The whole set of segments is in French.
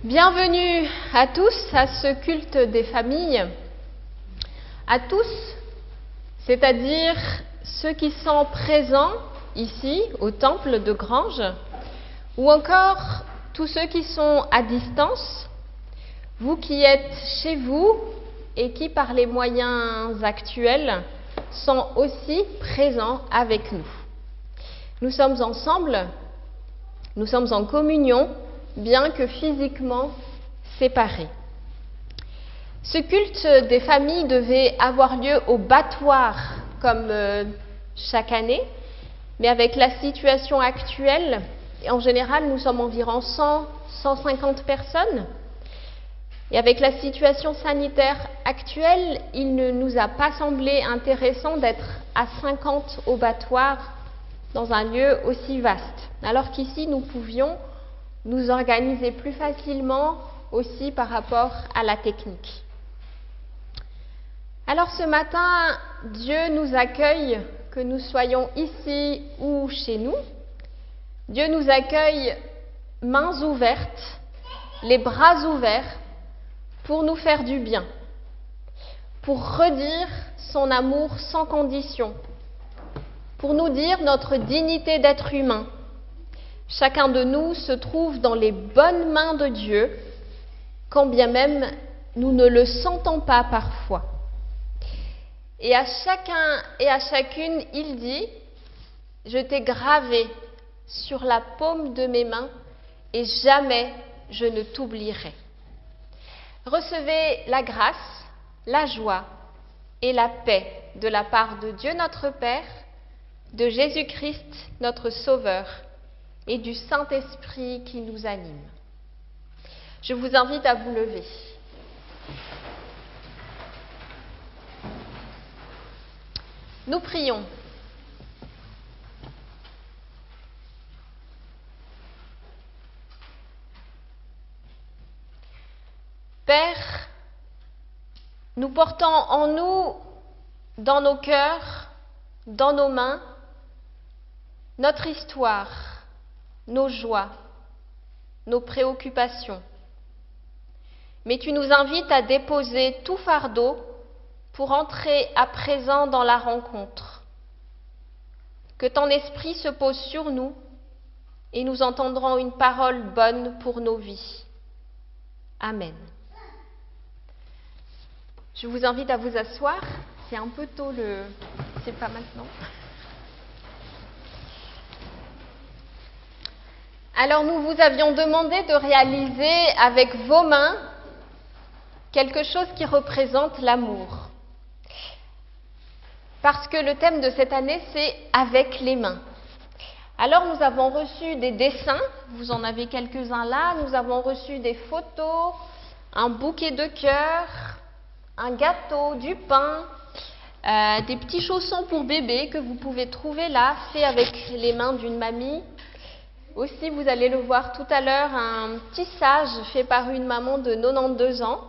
Bienvenue à tous à ce culte des familles, à tous, c'est-à-dire ceux qui sont présents ici au temple de Granges, ou encore tous ceux qui sont à distance, vous qui êtes chez vous et qui par les moyens actuels sont aussi présents avec nous. Nous sommes ensemble, nous sommes en communion, bien que physiquement séparés. Ce culte des familles devait avoir lieu au battoir comme chaque année, mais avec la situation actuelle, en général nous sommes environ 100-150 personnes, et avec la situation sanitaire actuelle, il ne nous a pas semblé intéressant d'être à 50 au battoir dans un lieu aussi vaste, alors qu'ici nous pouvions nous organiser plus facilement aussi par rapport à la technique. Alors ce matin, Dieu nous accueille, que nous soyons ici ou chez nous. Dieu nous accueille mains ouvertes, les bras ouverts, pour nous faire du bien, pour redire son amour sans condition, pour nous dire notre dignité d'être humain. Chacun de nous se trouve dans les bonnes mains de Dieu, quand bien même nous ne le sentons pas parfois. Et à chacun et à chacune, il dit « Je t'ai gravé sur la paume de mes mains et jamais je ne t'oublierai. » Recevez la grâce, la joie et la paix de la part de Dieu notre Père, de Jésus-Christ notre Sauveur, et du Saint-Esprit qui nous anime. Je vous invite à vous lever. Nous prions. Père, nous portons en nous, dans nos cœurs, dans nos mains, notre histoire, nos joies, nos préoccupations. Mais tu nous invites à déposer tout fardeau pour entrer à présent dans la rencontre. Que ton esprit se pose sur nous et nous entendrons une parole bonne pour nos vies. Amen. Je vous invite à vous asseoir. C'est un peu tôt c'est pas maintenant. Alors nous vous avions demandé de réaliser avec vos mains quelque chose qui représente l'amour. Parce que le thème de cette année, c'est « Avec les mains ». Alors nous avons reçu des dessins, vous en avez quelques-uns là, nous avons reçu des photos, un bouquet de cœurs, un gâteau, du pain, des petits chaussons pour bébé que vous pouvez trouver là, faits avec les mains d'une mamie. Aussi, vous allez le voir tout à l'heure, un petit sage fait par une maman de 92 ans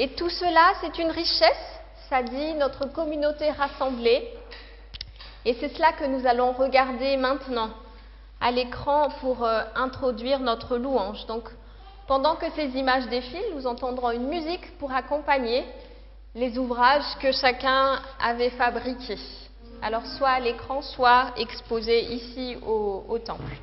Et tout cela, c'est une richesse, ça dit notre communauté rassemblée. Et c'est cela que nous allons regarder maintenant à l'écran pour introduire notre louange. Donc, pendant que ces images défilent, nous entendrons une musique pour accompagner les ouvrages que chacun avait fabriqués. Alors, soit à l'écran, soit exposés ici au temple.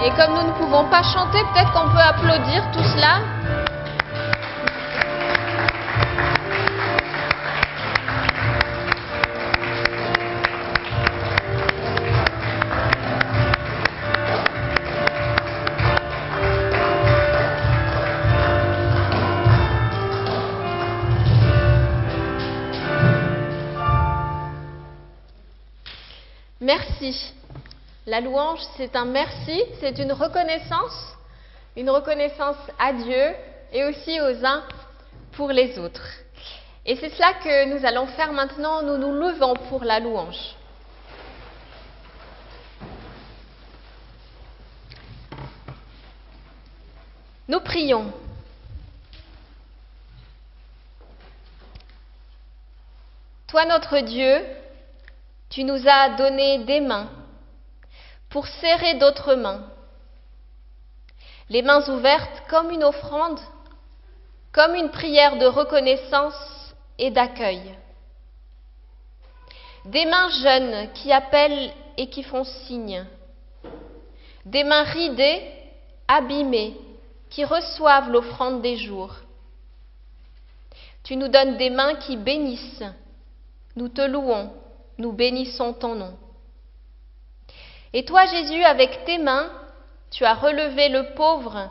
Et comme nous ne pouvons pas chanter, peut-être qu'on peut applaudir tout cela. Merci. La louange, c'est un merci, c'est une reconnaissance à Dieu et aussi aux uns pour les autres. Et c'est cela que nous allons faire maintenant, nous nous levons pour la louange. Nous prions. Toi, notre Dieu, tu nous as donné des mains pour serrer d'autres mains, les mains ouvertes comme une offrande, comme une prière de reconnaissance et d'accueil. Des mains jeunes qui appellent et qui font signe, des mains ridées, abîmées, qui reçoivent l'offrande des jours. Tu nous donnes des mains qui bénissent, nous te louons, nous bénissons ton nom. Et toi, Jésus, avec tes mains, tu as relevé le pauvre.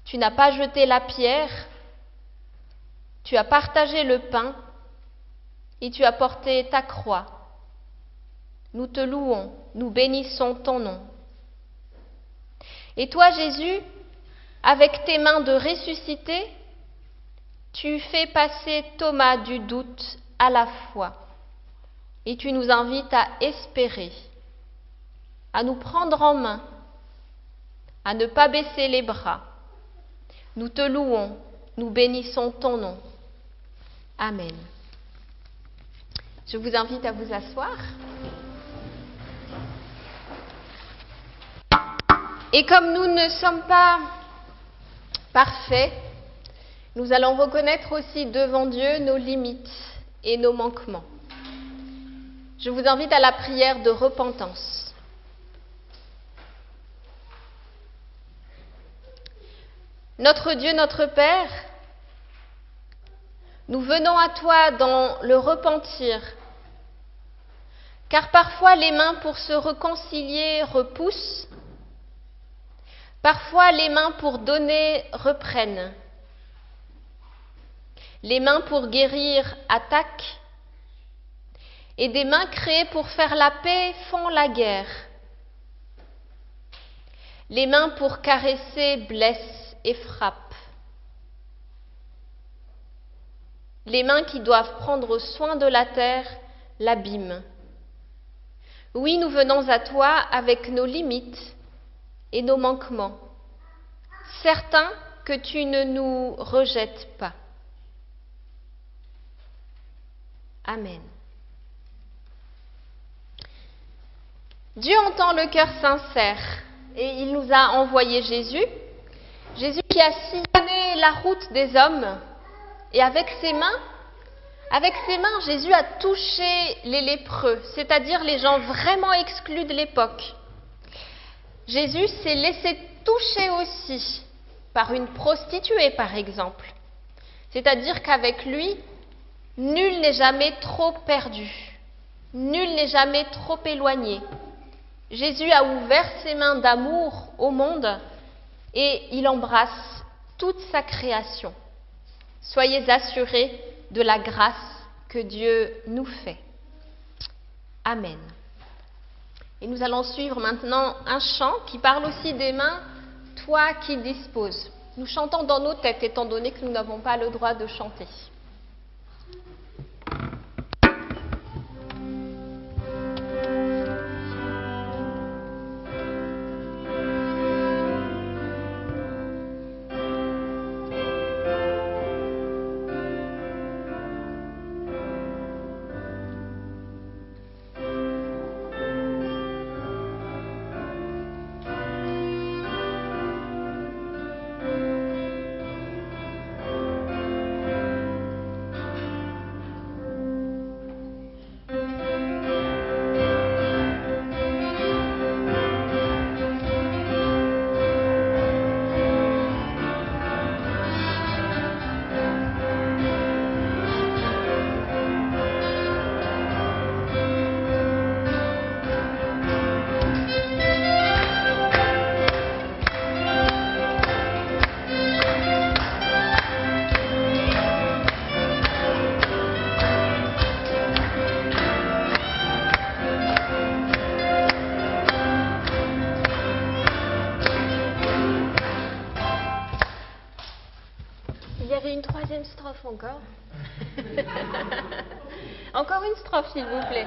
Tu n'as pas jeté la pierre. Tu as partagé le pain et tu as porté ta croix. Nous te louons, nous bénissons ton nom. Et toi, Jésus, avec tes mains de ressuscité, tu fais passer Thomas du doute à la foi. Et tu nous invites à espérer, à nous prendre en main, à ne pas baisser les bras. Nous te louons, nous bénissons ton nom. Amen. Je vous invite à vous asseoir. Et comme nous ne sommes pas parfaits, nous allons reconnaître aussi devant Dieu nos limites et nos manquements. Je vous invite à la prière de repentance. Notre Dieu, notre Père, nous venons à toi dans le repentir, car parfois les mains pour se réconcilier repoussent, parfois les mains pour donner reprennent, les mains pour guérir attaquent, et des mains créées pour faire la paix font la guerre. Les mains pour caresser blessent et frappent. Les mains qui doivent prendre soin de la terre l'abîment. Oui, nous venons à toi avec nos limites et nos manquements, certains que tu ne nous rejettes pas. Amen. Dieu entend le cœur sincère et il nous a envoyé Jésus, Jésus qui a sillonné la route des hommes et avec ses mains, Jésus a touché les lépreux, c'est-à-dire les gens vraiment exclus de l'époque. Jésus s'est laissé toucher aussi par une prostituée, par exemple. C'est-à-dire qu'avec lui, nul n'est jamais trop perdu, nul n'est jamais trop éloigné. Jésus a ouvert ses mains d'amour au monde et il embrasse toute sa création. Soyez assurés de la grâce que Dieu nous fait. Amen. Et nous allons suivre maintenant un chant qui parle aussi des mains, toi qui disposes. Nous chantons dans nos têtes, étant donné que nous n'avons pas le droit de chanter. Strophe encore. Encore une strophe, s'il vous plaît.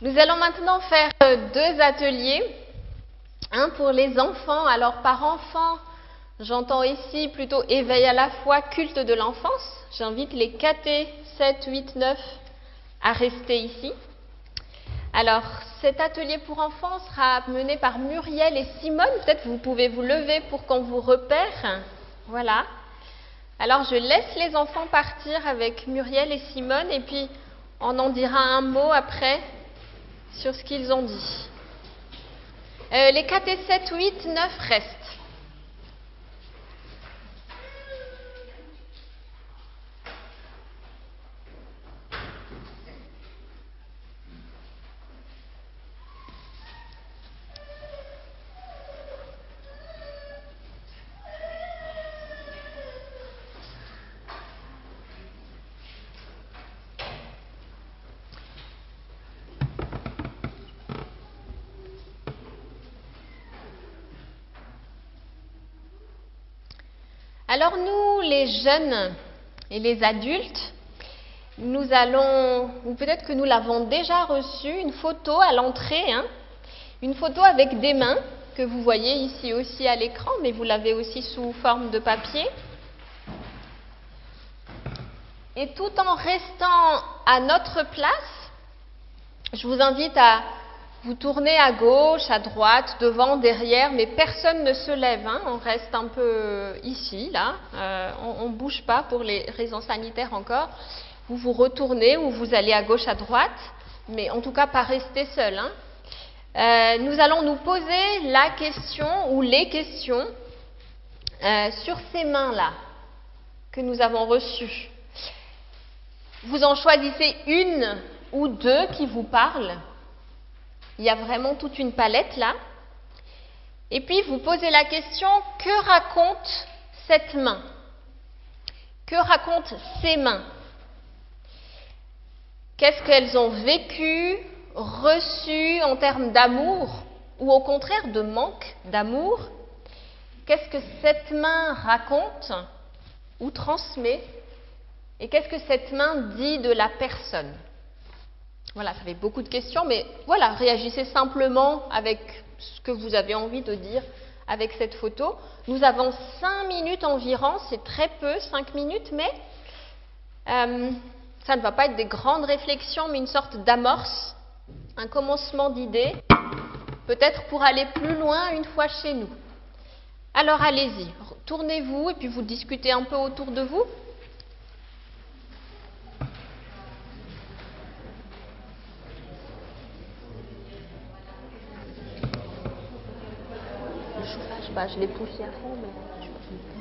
Nous allons maintenant faire deux ateliers. Un pour les enfants. Alors par enfant, j'entends ici plutôt éveil à la foi, culte de l'enfance. J'invite les catés 7, 8, 9 à rester ici. Alors cet atelier pour enfants sera mené par Muriel et Simone. Peut-être vous pouvez vous lever pour qu'on vous repère. Voilà. Alors je laisse les enfants partir avec Muriel et Simone et puis on en dira un mot après sur ce qu'ils ont dit. Les catés 7, 8, 9 restent. Alors nous, les jeunes et les adultes, nous allons, ou peut-être que nous l'avons déjà reçu, une photo à l'entrée, une photo avec des mains, que vous voyez ici aussi à l'écran, mais vous l'avez aussi sous forme de papier. Et tout en restant à notre place, je vous invite à vous tourner à gauche, à droite, devant, derrière, mais personne ne se lève, hein. On reste un peu ici, là, on ne bouge pas pour les raisons sanitaires encore. Vous vous retournez ou vous allez à gauche, à droite, mais en tout cas pas rester seul, hein. Nous allons nous poser la question ou les questions sur ces mains-là que nous avons reçues. Vous en choisissez une ou deux qui vous parlent. Il y a vraiment toute une palette là. Et puis vous posez la question, que raconte cette main? Que racontent ces mains? Qu'est-ce qu'elles ont vécu, reçu en termes d'amour ou au contraire de manque d'amour? Qu'est-ce que cette main raconte ou transmet? Et qu'est-ce que cette main dit de la personne? Voilà, ça fait beaucoup de questions, mais voilà, réagissez simplement avec ce que vous avez envie de dire avec cette photo. Nous avons 5 minutes environ, c'est très peu, 5 minutes, mais ça ne va pas être des grandes réflexions, mais une sorte d'amorce, un commencement d'idées, peut-être pour aller plus loin une fois chez nous. Alors allez-y, tournez-vous et puis vous discutez un peu autour de vous. Le chauffage, je l'ai poussé à fond, mais je sais pas.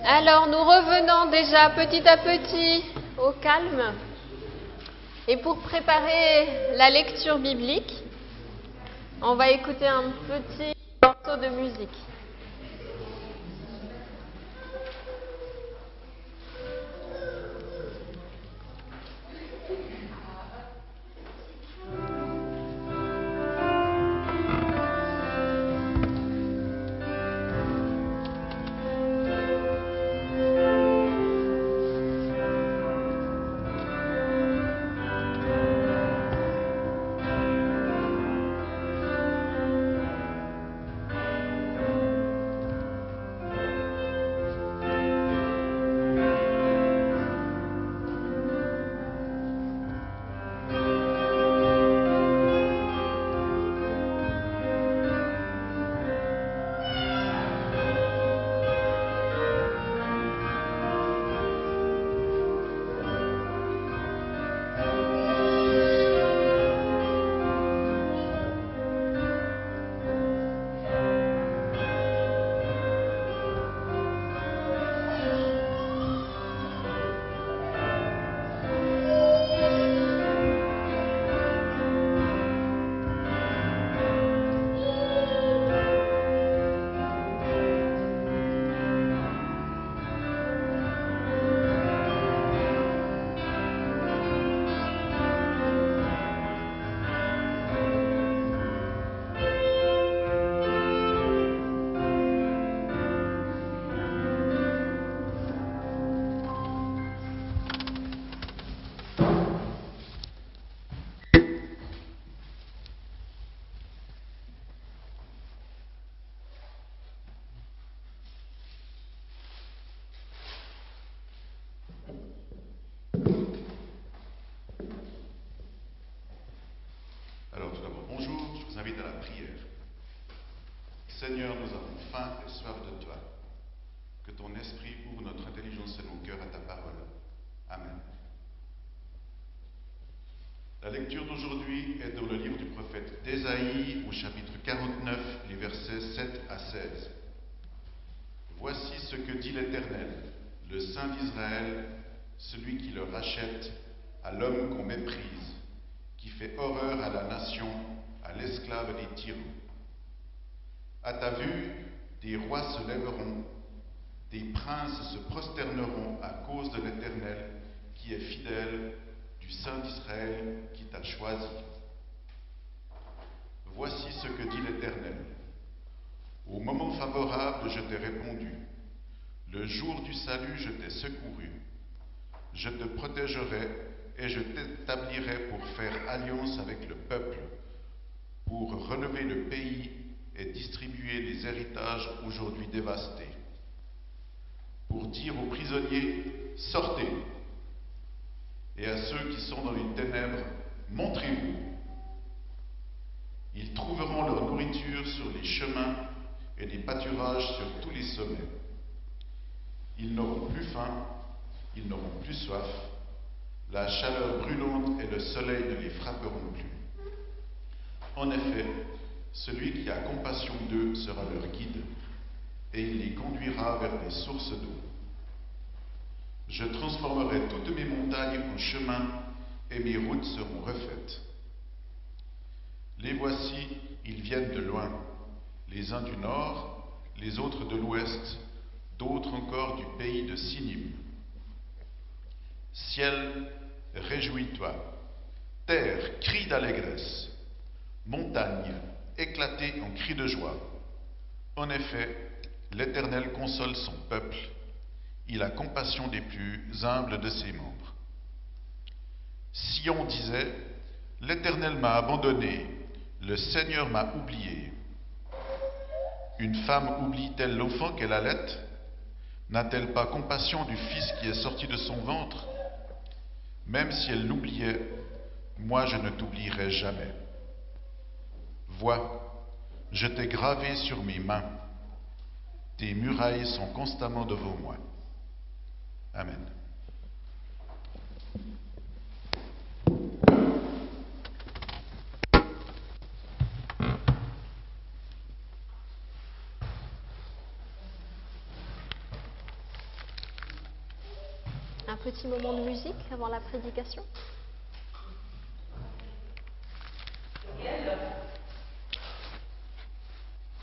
Alors, nous revenons déjà petit à petit au calme. Et pour préparer la lecture biblique, on va écouter un petit morceau de musique. Seigneur, nous avons faim et soif de toi. Que ton esprit ouvre notre intelligence et nos cœurs à ta parole. Amen. La lecture d'aujourd'hui est dans le livre du prophète Ésaïe au chapitre 49, les versets 7 à 16. Voici ce que dit l'Éternel, le Saint d'Israël, celui qui le rachète à l'homme qu'on méprise, qui fait horreur à la nation, à l'esclave des tyrans. À ta vue, des rois se lèveront, des princes se prosterneront à cause de l'Éternel qui est fidèle, du Saint d'Israël qui t'a choisi. Voici ce que dit l'Éternel. Au moment favorable, je t'ai répondu. Le jour du salut, je t'ai secouru. Je te protégerai et je t'établirai pour faire alliance avec le peuple, pour relever le pays et distribuer les héritages aujourd'hui dévastés, pour dire aux prisonniers, sortez, et à ceux qui sont dans les ténèbres, montrez-vous. Ils trouveront leur nourriture sur les chemins et des pâturages sur tous les sommets. Ils n'auront plus faim, ils n'auront plus soif, la chaleur brûlante et le soleil ne les frapperont plus. En effet, celui qui a compassion d'eux sera leur guide, et il les conduira vers des sources d'eau. Je transformerai toutes mes montagnes en chemins, et mes routes seront refaites. Les voici, ils viennent de loin, les uns du nord, les autres de l'ouest, d'autres encore du pays de Sinim. Ciel, réjouis-toi, terre, crie d'allégresse, montagne, éclatez en cris de joie. En effet, l'Éternel console son peuple, il a compassion des plus humbles de ses membres. Sion disait, l'Éternel m'a abandonné, le Seigneur m'a oublié. Une femme oublie-t-elle l'enfant qu'elle allait? N'a-t-elle pas compassion du fils qui est sorti de son ventre? Même si elle l'oubliait, moi je ne t'oublierai jamais. Vois, je t'ai gravé sur mes mains. Tes murailles sont constamment devant moi. Amen. petit moment de musique avant la prédication?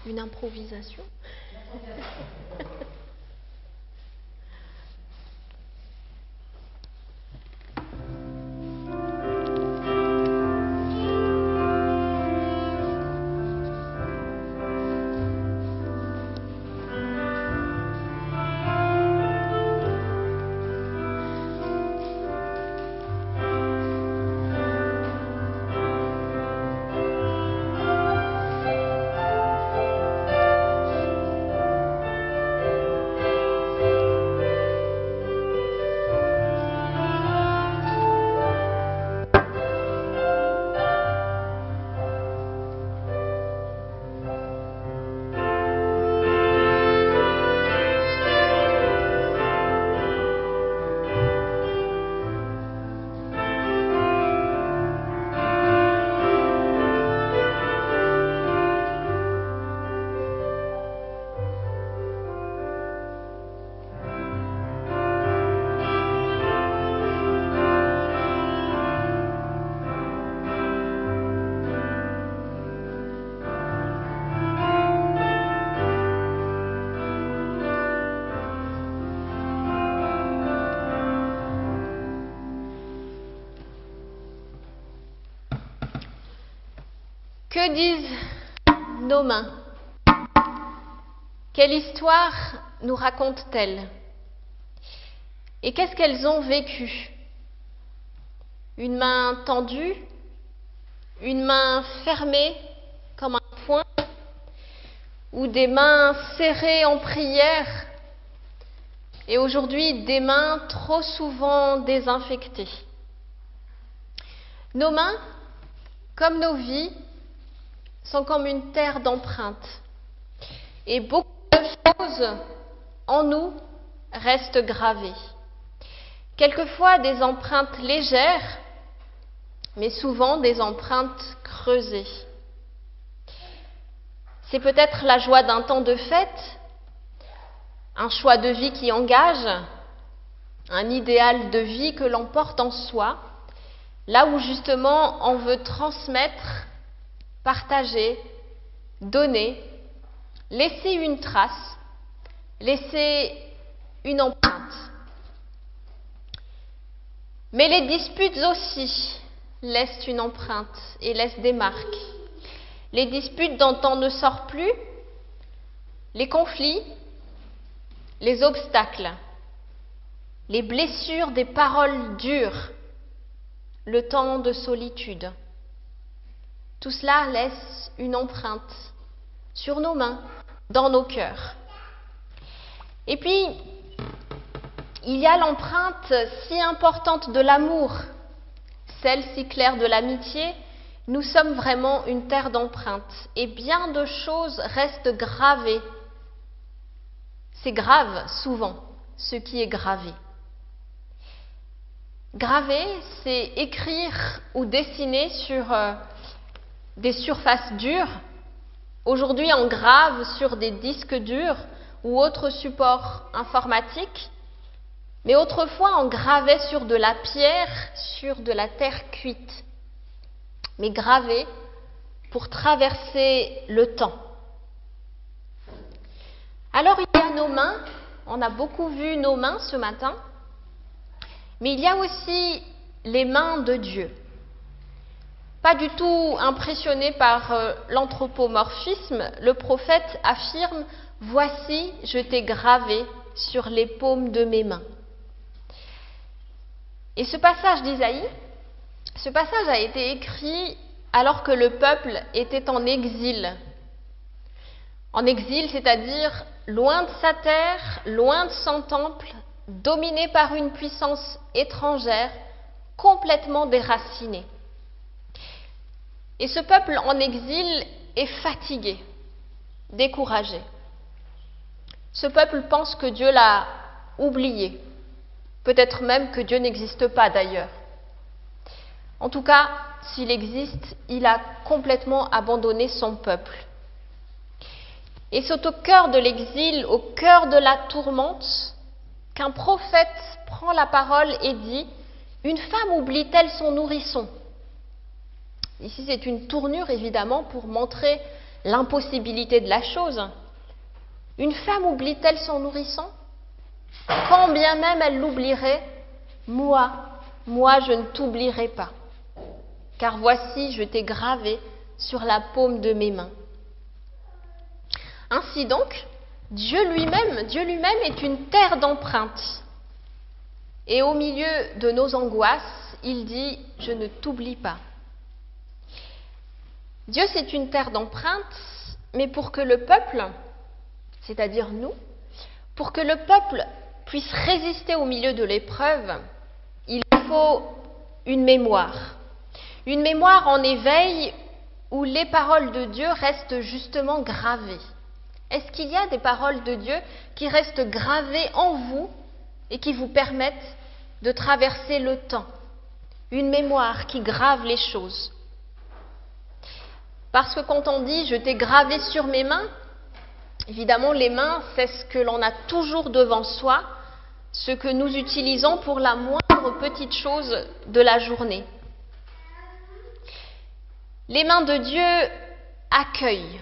Une improvisation? Que disent nos mains? Quelle histoire nous racontent-elles? Et qu'est-ce qu'elles ont vécu? Une main tendue? Une main fermée comme un poing? Ou des mains serrées en prière? Et aujourd'hui, des mains trop souvent désinfectées. Nos mains, comme nos vies, sont comme une terre d'empreintes. Et beaucoup de choses en nous restent gravées. Quelquefois des empreintes légères, mais souvent des empreintes creusées. C'est peut-être la joie d'un temps de fête, un choix de vie qui engage, un idéal de vie que l'on porte en soi, là où justement on veut transmettre, partager, donner, laisser une trace, laisser une empreinte. Mais les disputes aussi laissent une empreinte et laissent des marques. Les disputes dont on ne sort plus, les conflits, les obstacles, les blessures des paroles dures, le temps de solitude. Tout cela laisse une empreinte sur nos mains, dans nos cœurs. Et puis, il y a l'empreinte si importante de l'amour, celle si claire de l'amitié. Nous sommes vraiment une terre d'empreintes et bien de choses restent gravées. C'est grave, souvent, ce qui est gravé. Graver, c'est écrire ou dessiner sur des surfaces dures. Aujourd'hui, on grave sur des disques durs ou autres supports informatiques, mais autrefois, on gravait sur de la pierre, sur de la terre cuite. Mais graver pour traverser le temps. Alors, il y a nos mains. On a beaucoup vu nos mains ce matin, mais il y a aussi les mains de Dieu. Pas du tout impressionné par l'anthropomorphisme, le prophète affirme « Voici, je t'ai gravé sur les paumes de mes mains ». Et ce passage d'Isaïe, ce passage a été écrit alors que le peuple était en exil. En exil, c'est-à-dire loin de sa terre, loin de son temple, dominé par une puissance étrangère, complètement déraciné. Et ce peuple en exil est fatigué, découragé. Ce peuple pense que Dieu l'a oublié, peut-être même que Dieu n'existe pas d'ailleurs. En tout cas, s'il existe, il a complètement abandonné son peuple. Et c'est au cœur de l'exil, au cœur de la tourmente, qu'un prophète prend la parole et dit « Une femme oublie-t-elle son nourrisson ?» Ici, c'est une tournure, évidemment, pour montrer l'impossibilité de la chose. Une femme oublie-t-elle son nourrisson? Quand bien même elle l'oublierait, moi, je ne t'oublierai pas. Car voici, je t'ai gravé sur la paume de mes mains. Ainsi donc, Dieu lui-même est une terre d'empreintes. Et au milieu de nos angoisses, il dit « Je ne t'oublie pas ». Dieu, c'est une terre d'empreintes, mais pour que le peuple, c'est-à-dire nous, pour que le peuple puisse résister au milieu de l'épreuve, il faut une mémoire en éveil où les paroles de Dieu restent justement gravées. Est-ce qu'il y a des paroles de Dieu qui restent gravées en vous et qui vous permettent de traverser le temps? Une mémoire qui grave les choses. Parce que quand on dit « je t'ai gravé sur mes mains », évidemment les mains, c'est ce que l'on a toujours devant soi, ce que nous utilisons pour la moindre petite chose de la journée. Les mains de Dieu accueillent,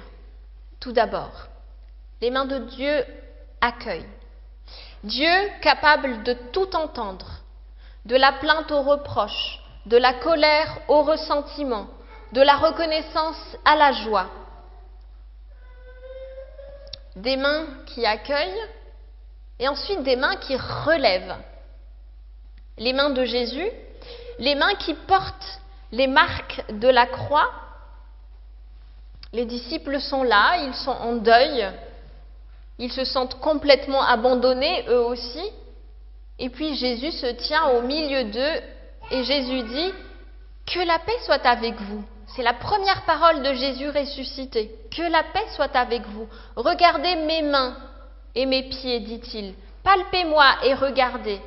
tout d'abord. Les mains de Dieu accueillent. Dieu capable de tout entendre, de la plainte au reproche, de la colère au ressentiment, de la reconnaissance à la joie. Des mains qui accueillent et ensuite des mains qui relèvent. Les mains de Jésus, les mains qui portent les marques de la croix. Les disciples sont là, ils sont en deuil, ils se sentent complètement abandonnés eux aussi. Et puis Jésus se tient au milieu d'eux et Jésus dit « Que la paix soit avec vous ». C'est la première parole de Jésus ressuscité. « Que la paix soit avec vous. Regardez mes mains et mes pieds, dit-il. Palpez-moi et regardez.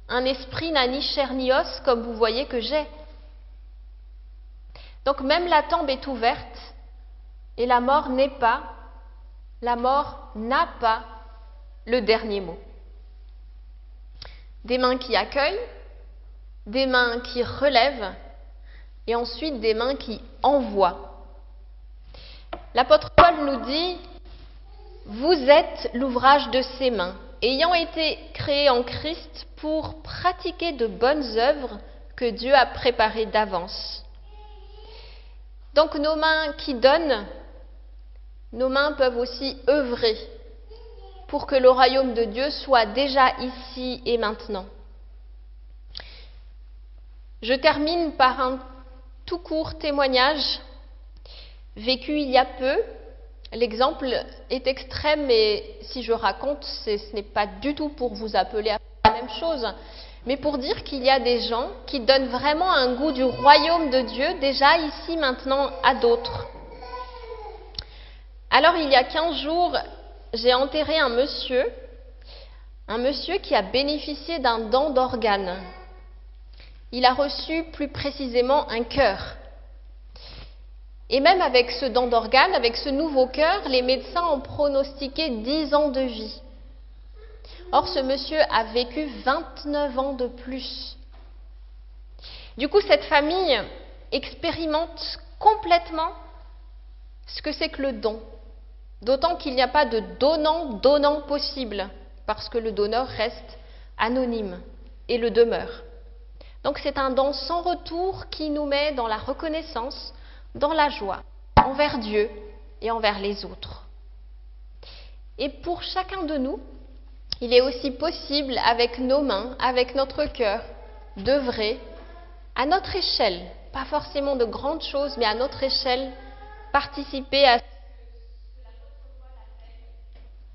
Un esprit n'a ni chair ni os, comme vous voyez que j'ai. » Donc même la tombe est ouverte et la mort n'a pas le dernier mot. Des mains qui accueillent, des mains qui relèvent et ensuite des mains qui envoient. L'apôtre Paul nous dit « Vous êtes l'ouvrage de ses mains, ayant été créés en Christ pour pratiquer de bonnes œuvres que Dieu a préparées d'avance. » Donc nos mains qui donnent, nos mains peuvent aussi œuvrer pour que le royaume de Dieu soit déjà ici et maintenant. Je termine par un tout court témoignage vécu il y a peu. L'exemple est extrême et si je raconte, ce n'est pas du tout pour vous appeler à faire la même chose, mais pour dire qu'il y a des gens qui donnent vraiment un goût du royaume de Dieu déjà ici maintenant à d'autres. Alors il y a 15 jours, j'ai enterré un monsieur qui a bénéficié d'un don d'organes. Il a reçu plus précisément un cœur. Et même avec ce don d'organes, avec ce nouveau cœur, les médecins ont pronostiqué 10 ans de vie. Or, ce monsieur a vécu 29 ans de plus. Du coup, cette famille expérimente complètement ce que c'est que le don. D'autant qu'il n'y a pas de donnant possible, parce que le donneur reste anonyme et le demeure. Donc c'est un don sans retour qui nous met dans la reconnaissance, dans la joie, envers Dieu et envers les autres. Et pour chacun de nous, il est aussi possible, avec nos mains, avec notre cœur, d'œuvrer à notre échelle, pas forcément de grandes choses, mais à notre échelle, participer à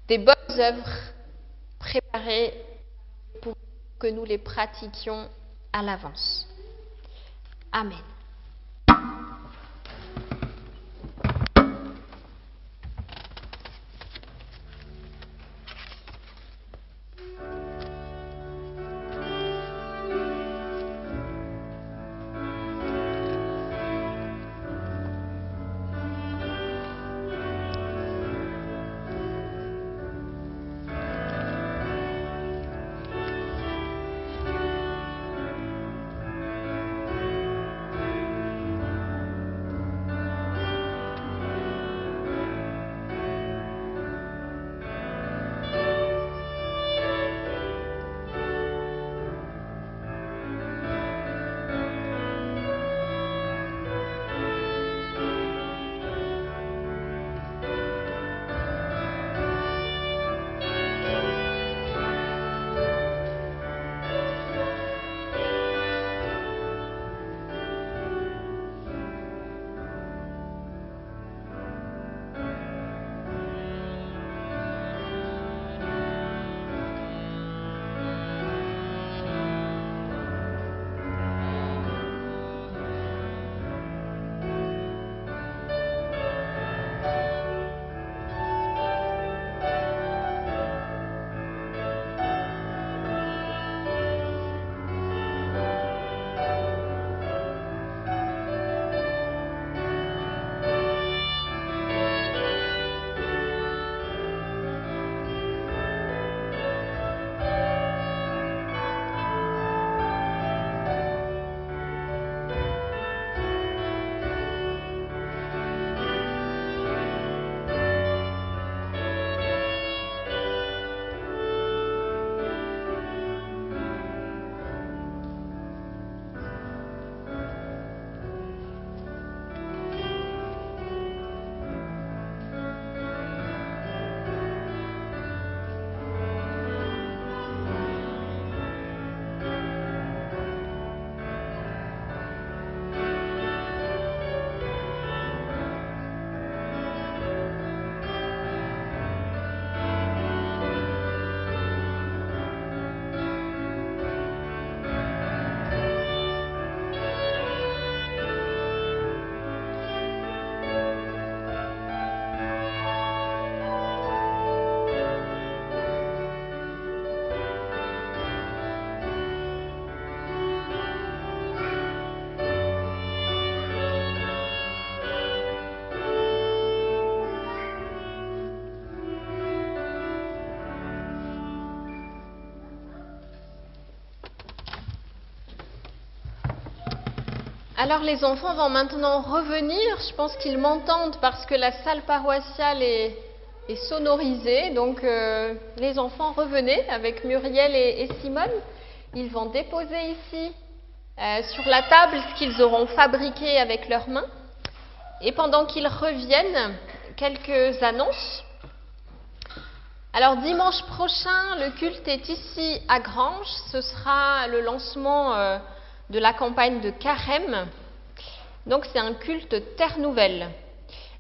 des bonnes œuvres préparées pour que nous les pratiquions à l'avance. Amen. Alors les enfants vont maintenant revenir, je pense qu'ils m'entendent parce que la salle paroissiale est sonorisée, donc les enfants revenaient avec Muriel et Simone. Ils vont déposer ici sur la table ce qu'ils auront fabriqué avec leurs mains. Et pendant qu'ils reviennent, quelques annonces. Alors dimanche prochain, le culte est ici à Granges. Ce sera le lancement de la campagne de Carême. Donc c'est un culte Terre Nouvelle.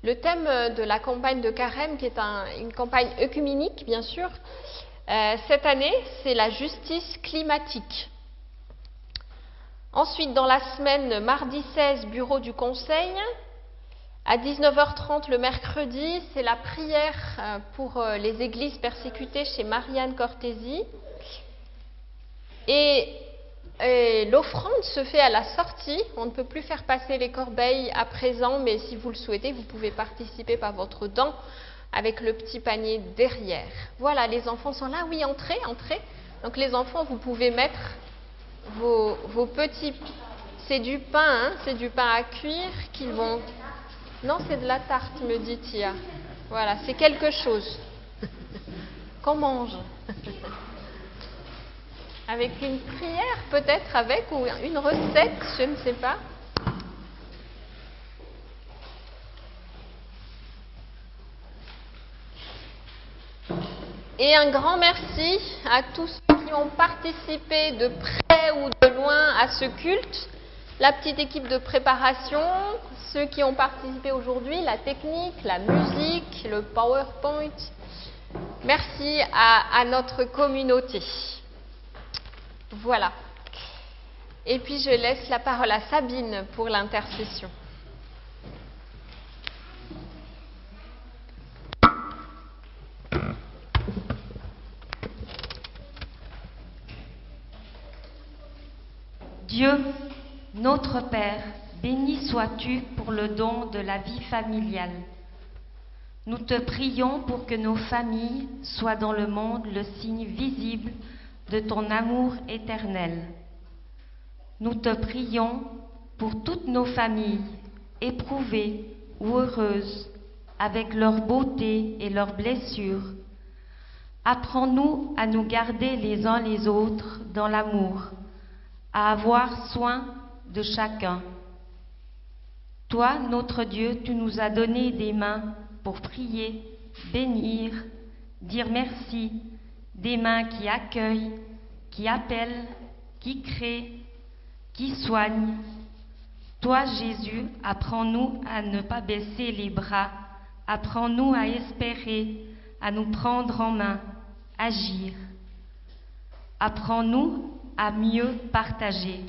Le thème de la campagne de Carême, qui est une campagne œcuménique bien sûr, cette année, c'est la justice climatique. Ensuite, dans la semaine, mardi 16, bureau du conseil. À 19h30 le mercredi, c'est la prière pour les églises persécutées chez Marianne Cortési. Et l'offrande se fait à la sortie. On ne peut plus faire passer les corbeilles à présent, mais si vous le souhaitez, vous pouvez participer par votre don avec le petit panier derrière. Voilà, les enfants sont là. Oui, entrez, entrez. Donc les enfants, vous pouvez mettre vos petits... C'est du pain, hein, c'est du pain à cuire qu'ils vont... Non, c'est de la tarte, me dit Tia. Voilà, c'est quelque chose qu'on mange. Avec une prière peut-être avec, ou une recette, je ne sais pas. Et un grand merci à tous ceux qui ont participé de près ou de loin à ce culte. La petite équipe de préparation, ceux qui ont participé aujourd'hui, la technique, la musique, le PowerPoint. Merci à notre communauté. Voilà. Et puis je laisse la parole à Sabine pour l'intercession. Dieu, notre Père, béni sois-tu pour le don de la vie familiale. Nous te prions pour que nos familles soient dans le monde le signe visible de ton amour éternel. Nous te prions pour toutes nos familles, éprouvées ou heureuses, avec leur beauté et leurs blessures. Apprends-nous à nous garder les uns les autres dans l'amour, à avoir soin de chacun. Toi, notre Dieu, tu nous as donné des mains pour prier, bénir, dire merci, des mains qui accueillent, qui appellent, qui créent, qui soignent. Toi, Jésus, apprends-nous à ne pas baisser les bras, apprends-nous à espérer, à nous prendre en main, agir. Apprends-nous à mieux partager,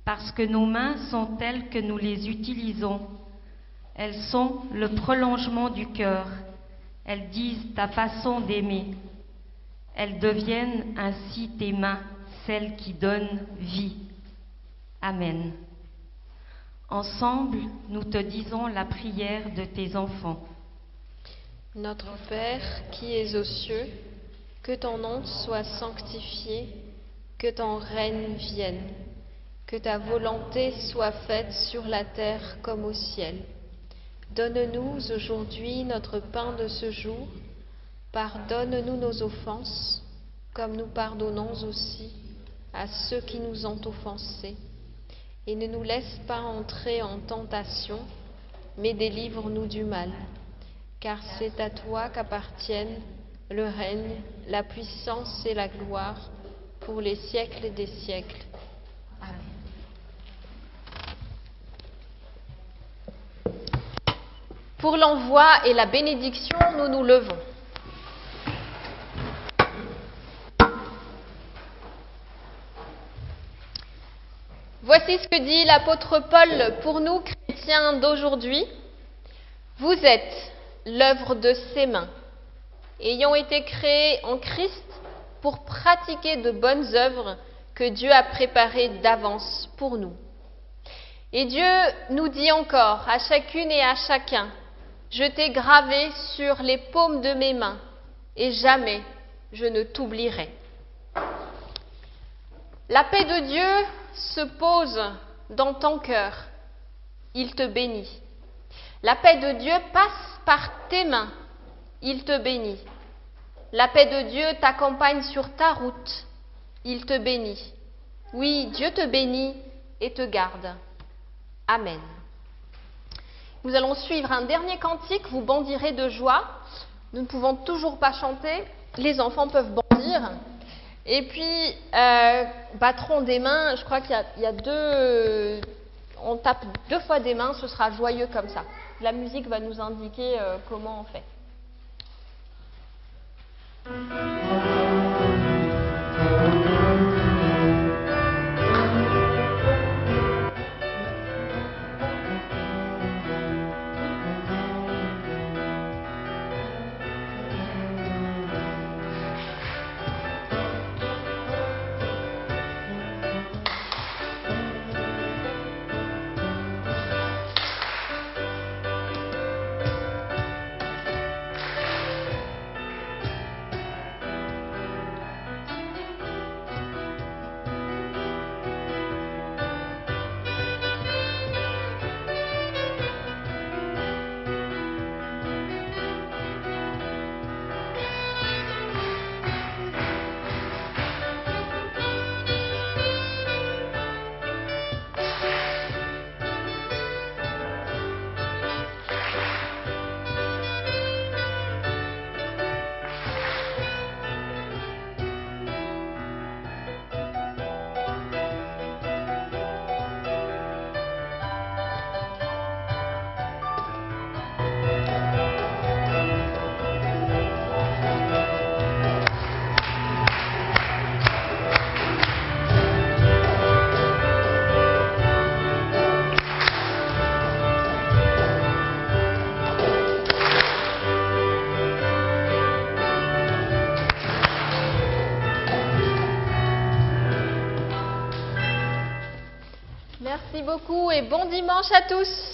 parce que nos mains sont telles que nous les utilisons. Elles sont le prolongement du cœur. Elles disent ta façon d'aimer. Elles deviennent ainsi tes mains, celles qui donnent vie. Amen. Ensemble, nous te disons la prière de tes enfants. Notre Père qui es aux cieux, que ton nom soit sanctifié, que ton règne vienne, que ta volonté soit faite sur la terre comme au ciel. Donne-nous aujourd'hui notre pain de ce jour. Pardonne-nous nos offenses, comme nous pardonnons aussi à ceux qui nous ont offensés. Et ne nous laisse pas entrer en tentation, mais délivre-nous du mal. Car c'est à toi qu'appartiennent le règne, la puissance et la gloire pour les siècles des siècles. Amen. Pour l'envoi et la bénédiction, nous nous levons. Voici ce que dit l'apôtre Paul pour nous, chrétiens d'aujourd'hui. Vous êtes l'œuvre de ses mains, ayant été créés en Christ pour pratiquer de bonnes œuvres que Dieu a préparées d'avance pour nous. Et Dieu nous dit encore à chacune et à chacun, je t'ai gravé sur les paumes de mes mains, et jamais je ne t'oublierai. La paix de Dieu se pose dans ton cœur il te bénit. La paix de Dieu passe par tes mains, il te bénit. La paix de Dieu t'accompagne sur ta route, il te bénit. Oui, Dieu te bénit et te garde. Amen. Nous allons suivre un dernier cantique, vous bondirez de joie. Nous ne pouvons toujours pas chanter, les enfants peuvent bondir. Et puis, battront des mains, je crois qu'il y a deux, on tape 2 fois des mains, ce sera joyeux comme ça. La musique va nous indiquer comment on fait. Merci beaucoup et bon dimanche à tous.